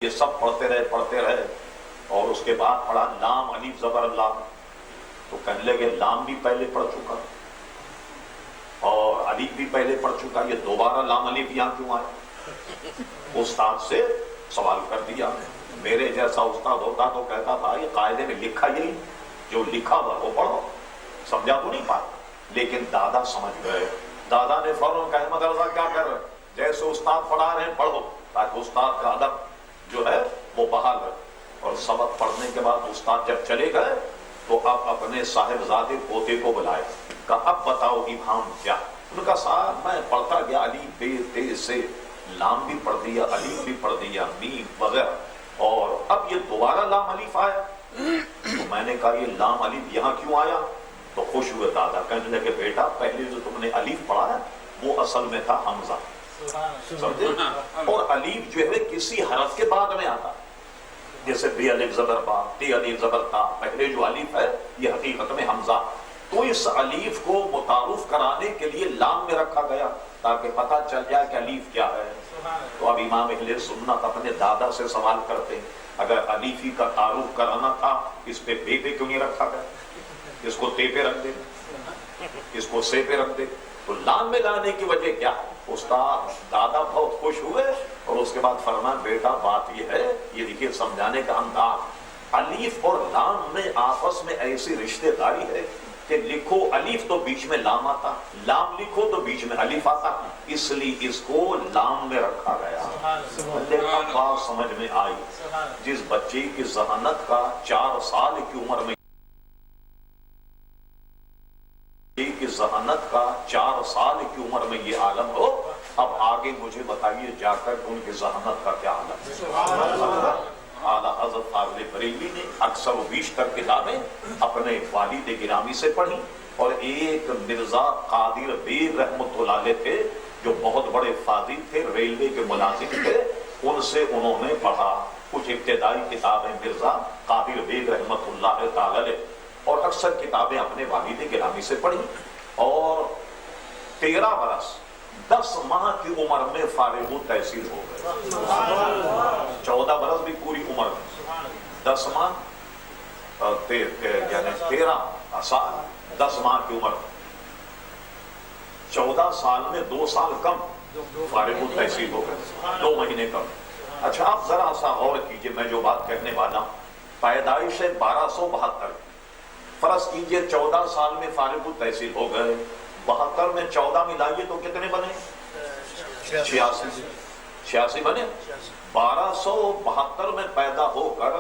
یہ سب پڑھتے رہے اور اس کے بعد پڑھا لام الف زبر لام، تو کہنے لگے لام بھی پہلے پڑھ چکا اور الف بھی پہلے پڑھ چکا، یہ دوبارہ لام الف یہاں کیوں آیا؟ استاد سے سوال کر دیا۔ میرے جیسا استاد ہوتا تو کہتا تھا یہ قاعدے میں لکھا یہی، جو لکھا ہوا وہ پڑھو، سمجھا تو نہیں پاتا، لیکن دادا سمجھ گئے۔ دادا نے فوراً کہا احمد رضا کیا کر رہے، جیسے استاد پڑھا رہے ہیں پڑھو، تاکہ استاد کا ادب جو ہے وہ بحال ہے۔ اور سبق پڑھنے کے بعد استاد جب چلے گئے تو اب اپنے صاحبزادے پوتے کو بلائے، کہا اب بتاؤ ابہام کیا؟ انہوں نے کہا صاحب میں پڑھتا گیا الف بے تے سے، لام بھی پڑھ دیا، الف بھی پڑھ دیا، میم وغیرہ، اور اب یہ دوبارہ لام الف آیا، تو میں نے کہا یہ لام الف یہاں کیوں آیا؟ تو خوش ہوئے دادا، کہنے لگے بیٹا پہلے جو تم نے الف پڑھا ہے وہ اصل میں تھا حمزہ، سمجھے؟ اور الف جو ہے کسی حرف کے بعد میں آتا، جیسے بے الف زبر با، تے الف زبر تا، پہلے جو الف ہے یہ حقیقت میں حمزہ، تو اس الف کو متعارف کرانے کے لیے لام میں رکھا گیا تاکہ پتہ چل جائے کہ الف کیا ہے۔ تو اب امام اہل سنت اپنے دادا سے سوال کرتے ہیں اگر الفی کا تعارف کرانا تھا اس پہ بے پہ کیوں نہیں رکھا گیا؟ اس کو تے پہ رکھ دے، اس کو سے پہ رکھ دے، تو لام میں لانے کی وجہ کیا ہے؟ استاد دادا بہت خوش ہوئے اور اس کے بعد فرمایا بیٹا بات یہ ہے، یہ دیکھیے سمجھانے کا انداز، الف اور لام میں آپس میں ایسی رشتے داری ہے کہ لکھو الف تو بیچ میں لام آتا، لام لکھو تو بیچ میں الف آتا، اس لیے اس کو لام میں رکھا گیا۔ اب بات سمجھ میں آئی، جس بچے کی ذہانت کا 4 سال کی عمر میں کی ذہانت کا 4 سال کی عمر میں یہ عالم ہو، اب آگے مجھے بتائیے جا کر ان کی ذہانت کا کیا عالم ہے۔ اعلیٰ حضرت قابل بریلوی نے اکثر و بیشتر کتابیں اپنے والد گرامی سے پڑھی، اور ایک مرزا قادر بیگ رحمۃ اللہ علیہ تھے جو بہت بڑے فاضل تھے، ریلوے کے ملازم تھے، ان سے انہوں نے پڑھا کچھ ابتدائی کتابیں مرزا قادر بیگ رحمۃ اللہ تعالی علیہ، اور اکثر کتابیں اپنے والد گرامی سے پڑھی، اور 13 برس 10 ماہ کی عمر میں فارغ التحصیل ہو گئے۔ 14 برس بھی پوری عمر میں، 10 ماہ یعنی 13 سال 10 ماہ کی عمر میں، 14 سال میں 2 سال کم فارغ التحصیل ہو گئے، 2 مہینے کم۔ اچھا آپ ذرا سا غور کیجئے، میں جو بات کہنے والا ہوں، پیدائش 1272، فرض کیجئے 14 سال میں فارغ التحصیل ہو گئے، 72 میں 14 ملائیے تو کتنے بنے؟ 86 بنے۔ 1272 میں پیدا ہو کر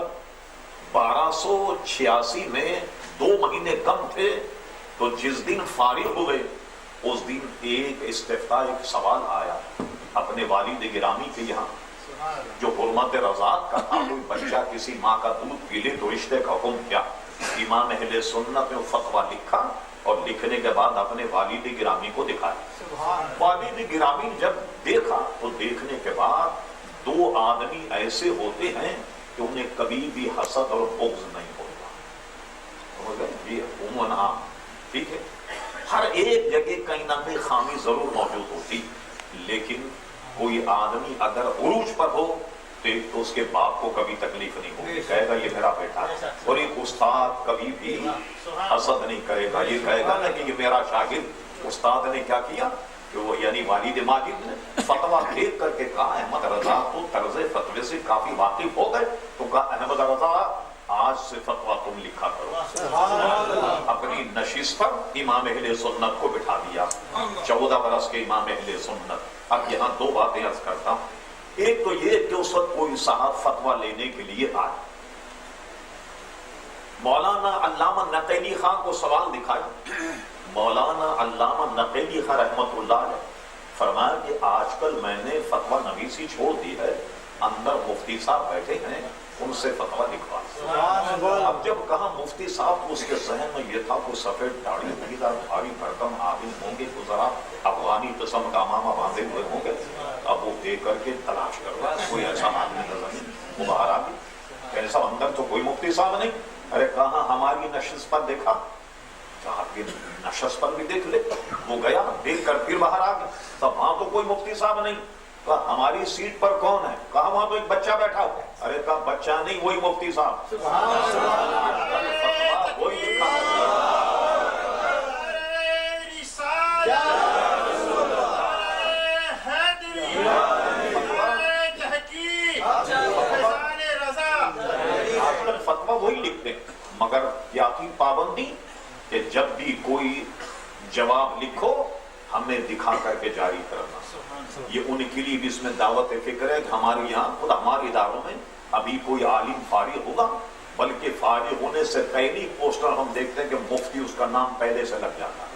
1286 میں 2 مہینے کم تھے، تو جس دن فارغ ہوئے اس دن ایک استفتاء، ایک سوال آیا اپنے والد گرامی کے یہاں، جو حرمت رضاعت کا تھا، کوئی بچہ کسی ماں کا دودھ پی لے تو رشتے کا حکم کیا؟ امام اہل سنت نے فتویٰ لکھا اور لکھنے کے بعد اپنے والد گرامی کو دکھایا۔ والد گرامی نے جب دیکھا تو دیکھنے کے بعد 2 آدمی ایسے ہوتے ہیں کہ انہیں کبھی بھی حسد اور بغض نہیں ہوتا، یہ عموماً عام، ٹھیک ہے، ہر ایک جگہ کہیں نہ کہیں خامی ضرور موجود ہوتی، لیکن کوئی آدمی اگر عروج پر ہو تو اس کے باپ کو کبھی تکلیف نہیں ہوگی، کہے گا یہ میرا بیٹا ہے، اور ایک استاد کبھی بھی حسد نہیں کرے گا، یہ کہے گا نا کہ یہ میرا شاگرد۔ استاد نے کیا کیا کہ وہ یعنی والد ماجد نے فتویٰ دیکھ کر کے کہا احمد رضا تو طرز فتوے سے کافی واقف ہو گئے، تو کہا احمد رضا آج سے فتویٰ تم لکھا کرو۔ اپنی نشست پر امام اہل سنت کو بٹھا دیا، 14 برس کے امام اہل سنت۔ اب یہاں 2 باتیں عرض کرتا ہوں، ایک تو یہ کہ اس وقت کوئی صاحب فتویٰ لینے کے لیے آئے، مولانا علامہ نقیلی خان کو سوال دکھایا، مولانا علامہ نقیلی خان رحمۃ اللہ علیہ فرمایا کہ آج کل میں نے فتویٰ نویسی چھوڑ دی ہے، اندر مفتی صاحب بیٹھے ہیں، ان سے فتویٰ لکھوا۔ اب جب کہا مفتی صاحب تو اس کے ذہن میں یہ تھا کہ سفید داڑھی ہوگی، بھاری بھرکم آدمی ہوں گے، گزرا افغانی قسم کا امامہ باندھے ہوئے ہوں گے، اب وہ دے کر کے تلاش کر رہا ہے کوئی ایسا آدمی نظر نہیں، وہ باہر آ گئی، کہ صاحب اندر تو کوئی مفتی صاحب نہیں۔ ارے کہاں ہماری نشست پر دیکھا، کہا کہ نشست پر بھی دیکھ لے، وہ گیا دیکھ کر پھر باہر آ گیا، تب وہاں تو کوئی مفتی صاحب نہیں، کہا ہماری سیٹ پر کون ہے؟ کہا وہاں تو ایک بچہ بیٹھا ہوا ہے۔ ارے کہا بچہ نہیں، وہی مفتی صاحب، وہی لکھا ہے۔ فتویٰ وہی لکھتے ہیں، مگر کیا تھی پابندی کہ جب بھی کوئی جواب لکھو ہمیں دکھا کر کے جاری کرنا۔ یہ ان کے لیے بھی اس میں دعوت فکر ہے کہ ہمارے یہاں خود ہمارے اداروں میں ابھی کوئی عالم فارغ ہوگا، بلکہ فارغ ہونے سے پہلی پوسٹر ہم دیکھتے ہیں کہ مفتی اس کا نام پہلے سے لگ جاتا ہے،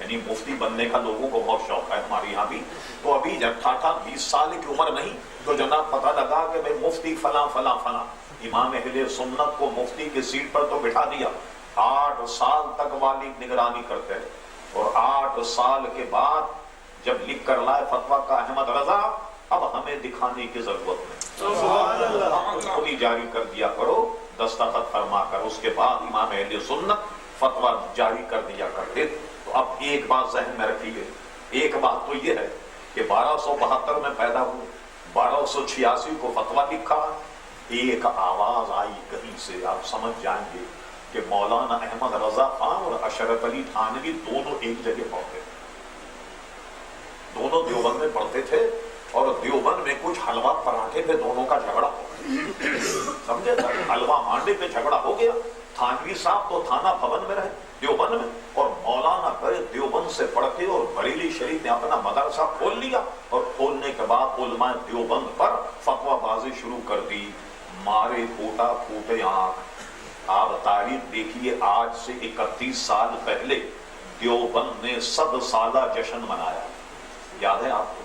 یعنی مفتی بننے کا لوگوں کو بہت شوق ہے ہمارے یہاں بھی۔ تو ابھی جب تھا 20 سال کی عمر نہیں تو جناب پتہ لگا کہ بھئی مفتی فلاں فلاں فلاں، امام اہل سنت کو مفتی کی سیٹ پر تو بٹھا دیا، 8 سال تک والد نگرانی کرتے ہیں، اور 8 سال کے بعد جب لکھ کر لائے فتویٰ کا احمد رضا، اب ہمیں دکھانے کی ضرورت نہیں، خود ہی جاری کر دیا کرو دستخط فرما کر۔ اس کے بعد امام اہل سنت فتویٰ جاری کر دیا کرتے۔ تو اب ایک بات ذہن میں رکھیے، ایک بات تو یہ ہے کہ 1272 میں پیدا ہوئے، 1286 کو فتویٰ لکھا، ایک آواز آئی کہیں سے، آپ سمجھ جائیں گے کہ مولانا احمد رضا خان اور اشرف علی تھانوی دونوں ایک جگہ پڑھتے تھے، دونوں دیوبند میں پڑھتے تھے، اور دیوبند میں کچھ حلوہ پراٹھے پہ دونوں کا جھگڑا ہو گیا، سمجھے، حلوہ مانڈے پہ جھگڑا ہو گیا۔ تھانوی صاحب تو تھانہ بھون میں رہے دیوبند میں، اور مولانا کرے دیوبند سے پڑھ کے اور بریلی شریف نے اپنا مدرسہ کھول لیا، اور کھولنے کے بعد علماء دیوبند پر فتویٰ بازی شروع کر دی، مارے پھوٹا پھوٹے آنکھ۔ آپ تاریخ دیکھیے، آج سے 31 سال پہلے دیوبند نے 100 سالہ جشن منایا، یاد ہے آپ کو؟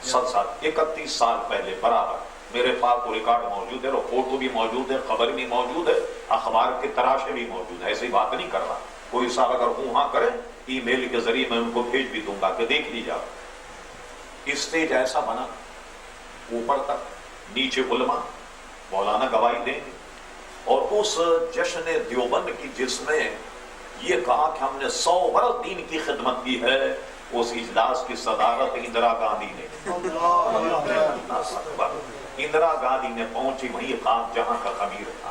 100 سال، 31 سال پہلے برابر، میرے پاس وہ ریکارڈ موجود ہے، اور فوٹو بھی موجود ہے، خبر بھی موجود ہے، اخبار کے تراشے بھی موجود ہے، ایسی بات نہیں کر رہا۔ کوئی صاحب اگر ہاں کرے ای میل کے ذریعے میں ان کو بھیج بھی دوں گا کہ دیکھ لیجیے۔ اسٹیج ایسا بنا، اوپر تک، نیچے علماء، مولانا گواہی دیں گے، اور اس جشن دیوبند کی جس میں یہ کہا کہ ہم نے 100 برس دین کی خدمت کی ہے، اس اجلاس کی صدارت اندرا گاندھی نے، اندرا گاندھی نے پہنچی وہیں خاک جہاں کا خمیر تھا،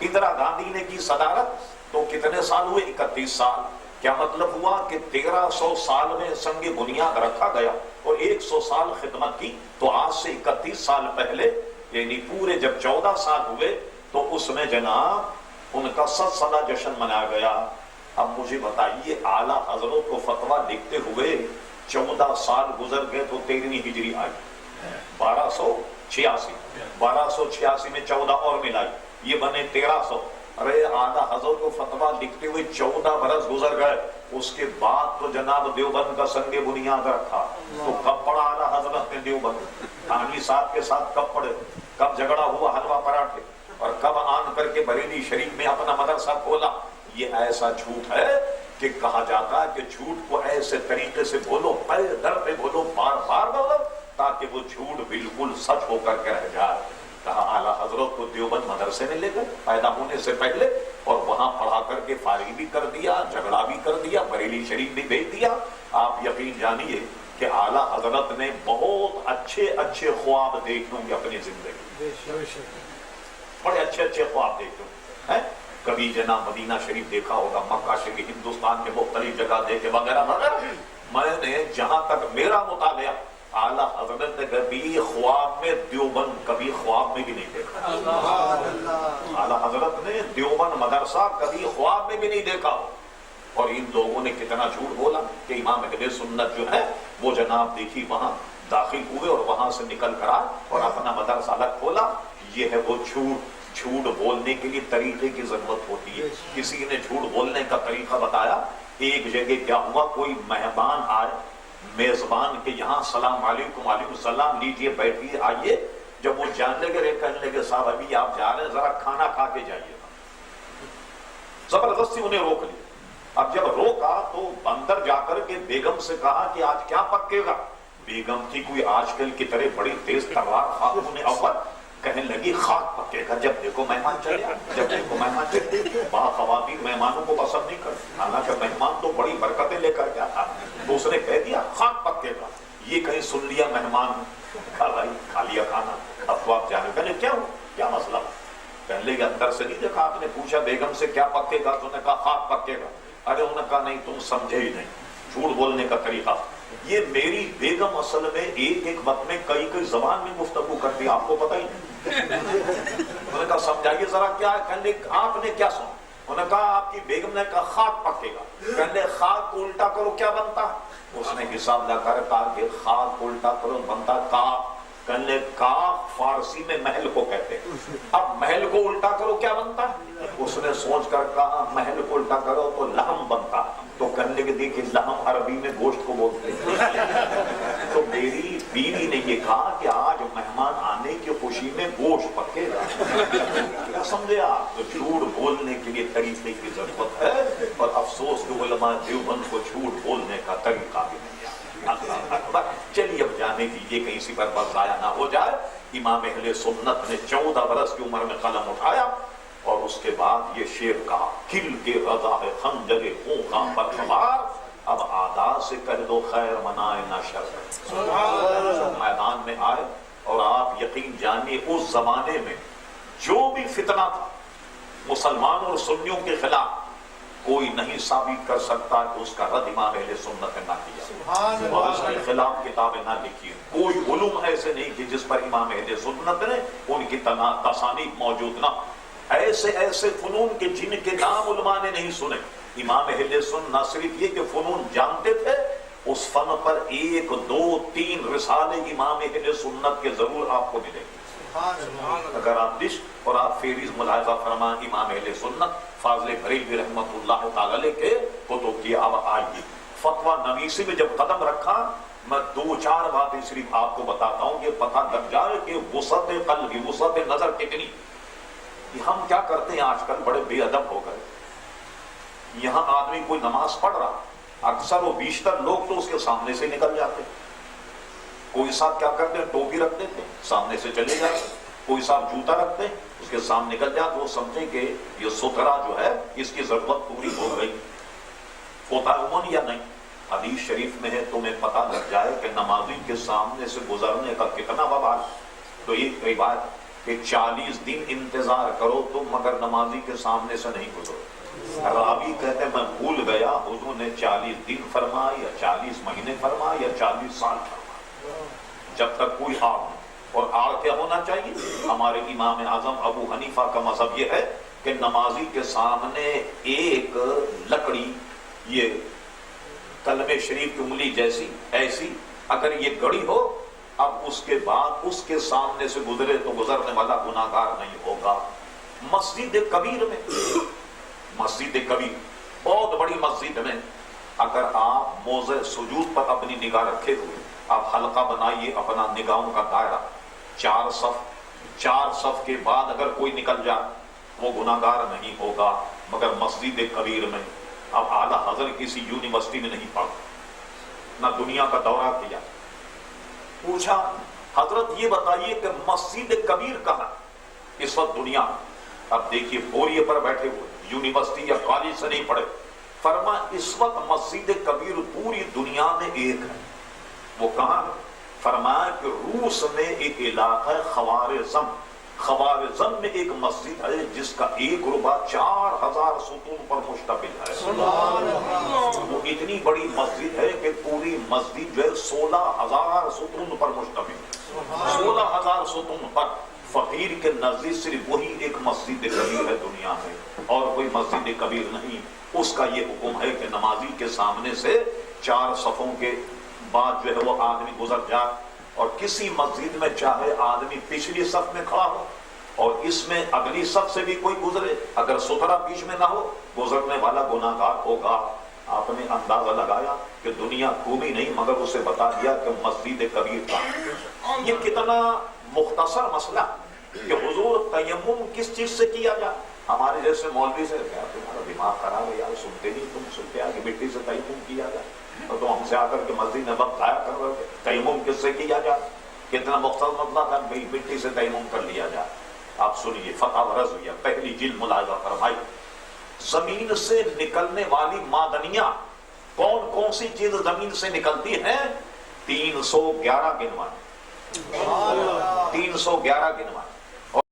اندرا گاندھی نے کی صدارت۔ تو کتنے سال ہوئے؟ 31 سال۔ کیا مطلب ہوا کہ 1300 سال میں سنگ بنیاد رکھا گیا اور 100 سال خدمت کی۔ تو آج سے 31 سال پہلے، یعنی پورے جب 14 سال ہوئے تو اس میں جناب ان کا 100 سالہ جشن منایا گیا۔ اب مجھے بتائیے، اعلیٰ حضرت کو فتویٰ لکھتے ہوئے 14 سال گزر گئے تو 13ویں ہجری آئی، 1286 میں 14 اور ملائی، یہ بنے 1300۔ ارے اعلیٰ حضرت کو فتویٰ لکھتے ہوئے 14 برس گزر گئے، اس کے بعد تو جناب دیوبند کا سنگ بنیاد رکھا۔ تو کب پڑا اعلیٰ حضرت نے دیوبند؟ تھانوی صاحب کے ساتھ کب پڑے؟ کب جھگڑا ہوا حلوہ پراٹھے؟ اور کب آن کر کے بریلی شریف میں اپنا مدرسہ کھولا؟ یہ ایسا جھوٹ ہے کہ کہا جاتا ہے کہ جھوٹ کو ایسے طریقے سے بولو، پے در پہ بولو، بار بار بولو، تاکہ وہ جھوٹ بالکل سچ ہو کر کے رہ جائے۔ کہا اعلیٰ حضرت کو دیوبند مدرسے میں لے گئے پیدا ہونے سے پہلے، اور وہاں پڑھا کر کے فارغ بھی کر دیا، جھگڑا بھی کر دیا، بریلی شریف بھی بھیج دیا۔ آپ یقین جانیے کہ اعلیٰ حضرت نے بہت اچھے اچھے خواب دیکھے ہوں گے اپنی زندگی، بڑے اچھے اچھے خواب دیکھے ہیں۔ کبھی جناب مدینہ شریف دیکھا ہوگا، مکہ شریف، ہندوستان کے مختلف جگہ دیکھے وغیرہ وغیرہ۔ میں نے جہاں تک میرا مطالعہ، اعلیٰ حضرت نے کبھی خواب میں دیوبند کبھی خواب میں بھی نہیں دیکھا، اعلیٰ حضرت نے دیوبند مدرسہ کبھی خواب میں بھی نہیں دیکھا۔ اور ان لوگوں نے کتنا جھوٹ بولا کہ امام اہل سنت جو ہے وہ جناب دیکھی وہاں داخل ہوئے اور وہاں سے نکل کر آئے اور اپنا مدرسہ الگ کھولا۔ یہ ہے وہ جھوٹ۔ جھوٹ بولنے کے لیے طریقے کی ضرورت ہوتی ہے۔ کسی نے جھوٹ بولنے کا طریقہ بتایا۔ ایک جگہ کیا ہوا، کوئی مہمان آئے میزبان کے یہاں، السلام علیکم، وعلیکم السلام، لیجیے بیٹھیے آئیے۔ جب وہ جاننے لگے کہنے لگے صاحب ابھی آپ جا رہے ہیں، ذرا کھانا کھا کے جائیے گا۔ زبردستی انہیں روک لیا۔ اب جب روکا تو اندر جا کر کے بیگم سے کہا کہ آج کیا پکے گا؟ بیگم تھی کوئی آج کل کی طرح بڑی تیز تلوار خاتون اول، کہنے لگی خاک پکے گا، جب دیکھو مہمان چلے، جب دیکھو مہمان چلے۔ خواتین مہمانوں کو پسند نہیں کرتی، حالانکہ مہمان تو بڑی برکتیں لے کر کے آتا، تو اس نے کہہ دیا خاک پکے گا۔ یہ کہیں سن لیا مہمان کہا بھائی کھا لیا کھانا اب تو آپ جانے. کہنے کیا ہو کیا مسئلہ؟ پہلے کے اندر سے نہیں دیکھا آپ نے پوچھا بیگم سے کیا پکے گا تو نے کہا خاک پکے گا. ارے انہوں نے کہا نہیں تم سمجھے ہی نہیں, جھوٹ بولنے کا طریقہ. یہ میری بیگم اصل میں ایک ایک وقت میں کئی کئی زبان میں گفتگو کرتی, آپ کو پتہ ہی نہیں. انہوں نے کہا سمجھائیے ذرا کیا ہے. کہنے آپ نے کیا سنا؟ انہوں نے کہا آپ کی بیگم نے کہا خاک پکے گا. کہنے خاک کو الٹا کرو کیا بنتا ہے؟ اس نے حساب لگا کر کہا کہ خاک کو الٹا کرو بنتا کاف. کہنے کاف فارسی میں محل کو کہتے ہیں, اب محل کو الٹا کرو کیا بنتا ہے؟ اس نے سوچ کر کہا محل کو الٹا کرو تو لحم بنتا. تو کہنے کے دیکھیں لحم عربی میں گوشت کو بولتے ہیں. تو میری بیوی نے یہ کہا کہ آج مہمان آنے کی خوشی میں گوشت پکے گا. کیا سمجھے آپ؟ تو جھوٹ بولنے کے لیے طریقے کی ضرورت ہے, اور افسوس کہ علماء دیوبند کو جھوٹ بولنے کا طریقہ بھی نہیں آتا. اللہ اکبر. چلیے اب جانے دیجیے کہیں اسی پر بس ضائع نہ ہو جائے. امام اہل سنت نے 14 برس کی عمر میں قلم اٹھایا اور اس کے بعد یہ شعر کہا, کھل کے رضا ہے خنجر خونخواہ پر سوار, اب عادات سے کہہ دو خیر منائے نہ شر. میدان میں آئے اور آپ یقین جانیے اس زمانے میں جو بھی فتنہ تھا مسلمانوں اور سنیوں کے خلاف کوئی نہیں ثابت کر سکتا کہ اس کا رد امام اہل سنت نے نہ کیا, اور اس کے خلاف کتابیں نہ لکھی. کوئی علوم ایسے نہیں کہ جس پر امام اہل سنت نے ان کی تصانیف موجود نہ. ایسے ایسے فنون کے جن کے نام علماء نے نہیں سنے. امام اہل سنت نہ صرف یہ کہ فنون جانتے تھے, اس فن پر 1 2 3 رسالے امام اہل سنت کے ضرور آپ کو ملیں گے. اگر آپ لسٹ اور آپ فہرست ملاحظہ فرمائیں امام اہل سنت فاضل بریلوی رحمۃ اللہ تعالی علیہ کے کتب کی. اب آئیے فتویٰ نویسی میں جب قدم رکھا, میں 2-4 باتیں صرف آپ کو بتاتا ہوں, یہ پتہ لگ جائے کہ وسعت قلب وسعت نظر کتنی. ہم کیا کرتے ہیں آج کل, بڑے بے ادب ہو گئے. یہاں آدمی کوئی نماز پڑھ رہا, اکثر و بیشتر لوگ تو اس کے سامنے سے نکل جاتے. کوئی صاحب کیا کرتے ہیں, ٹوپی رکھ دیتے سامنے سے چلے جاتے. کوئی صاحب جوتا رکھتے ہیں اس کے سامنے نکل جاتے. وہ سمجھیں کہ یہ ستھرا جو ہے اس کی ضرورت پوری ہو گئی. ہوتا ہے عموماً یا نہیں؟ حدیث شریف میں ہے, تمہیں پتہ لگ جائے کہ نمازی کے سامنے سے گزرنے کا کتنا وبال. تو یہ روایت کہ 40 دن انتظار کرو تم مگر نمازی کے سامنے سے نہیں گزرو. راوی کہتے میں بھول گیا حضور نے 40 دن فرمایا یا 40 مہینے فرمایا یا 40 سال فرمایا, جب تک کوئی آڑ نہیں. اور آڑ کیا ہونا چاہیے؟ ہمارے امام اعظم ابو حنیفہ کا مذہب یہ ہے کہ نمازی کے سامنے ایک لکڑی, یہ کلمہ شریف کی انگلی جیسی ایسی اگر یہ گڑی ہو, اب اس کے بعد اس کے سامنے سے گزرے تو گزرنے والا گناہگار نہیں ہوگا. مسجد کبیر میں, مسجد کبیر بہت بڑی مسجد میں اگر آپ موضع سجود پر اپنی نگاہ رکھے ہوئے, آپ حلقہ بنائیے اپنا نگاہوں کا دائرہ, 4 صف کے بعد اگر کوئی نکل جائے وہ گناہگار نہیں ہوگا. مگر مسجد کبیر میں, اب اعلیٰ حضرت کسی یونیورسٹی میں نہیں پڑھا, نہ دنیا کا دورہ کیا, پوچھا حضرت یہ بتائیے کہ مسجد کبیر کہاں اس وقت دنیا میں؟ اب دیکھیے بوریے پر بیٹھے ہوئے, یونیورسٹی یا کالج سے نہیں پڑھے. فرما اس وقت مسجد کبیر پوری دنیا میں ایک ہے. وہ کہاں ہے؟ فرمایا کہ روس میں ایک علاقہ ہے خوارزم. خوارزم میں ایک مسجد ہے جس کا ایک ربع 4000 ستون پر مشتمل ہے. وہ اتنی بڑی مسجد ہے کہ پوری مسجد جو ہے 16000 ستون پر مشتمل ہے. 16000 ستون پر. فقیر کے نزدیک صرف وہی ایک مسجد کبیر ہے دنیا میں, اور کوئی مسجد کبیر نہیں. اس کا یہ حکم ہے کہ نمازی کے سامنے سے 4 صفوں کے بعد جو ہے وہ آدمی گزر جائے, اور کسی مسجد میں چاہے آدمی پچھلی صف میں کھڑا ہو اور اس میں اگلی صف سے بھی کوئی گزرے, اگر ستھرا بیچ میں نہ ہو گزرنے والا گناہگار ہوگا. آپ نے اندازہ لگایا کہ دنیا گھومی نہیں مگر اسے بتا دیا کہ مسجد کبیر کا. یہ کتنا مختصر مسئلہ کہ حضور تیمم کس چیز سے کیا جائے. ہمارے جیسے مولوی سے کیا تمہارا دماغ خراب ہے یار, سنتے نہیں, تم سنتے کہ مٹی سے تیمم کیا جائے, اور تم ہم سے آ کر کے مسجد میں وقت ضائع کر رہے. تیمم کس سے کیا جائے؟ کتنا مختصر مسئلہ تھا, مٹی سے تیمم کر لیا جائے. آپ سنیے فتح رضویہ پہلی جلد ملاحظہ فرمائی. زمین سے نکلنے والی معدنیاں کون کون سی چیز زمین سے نکلتی ہیں؟ 311 گنوائے 311 گنوائے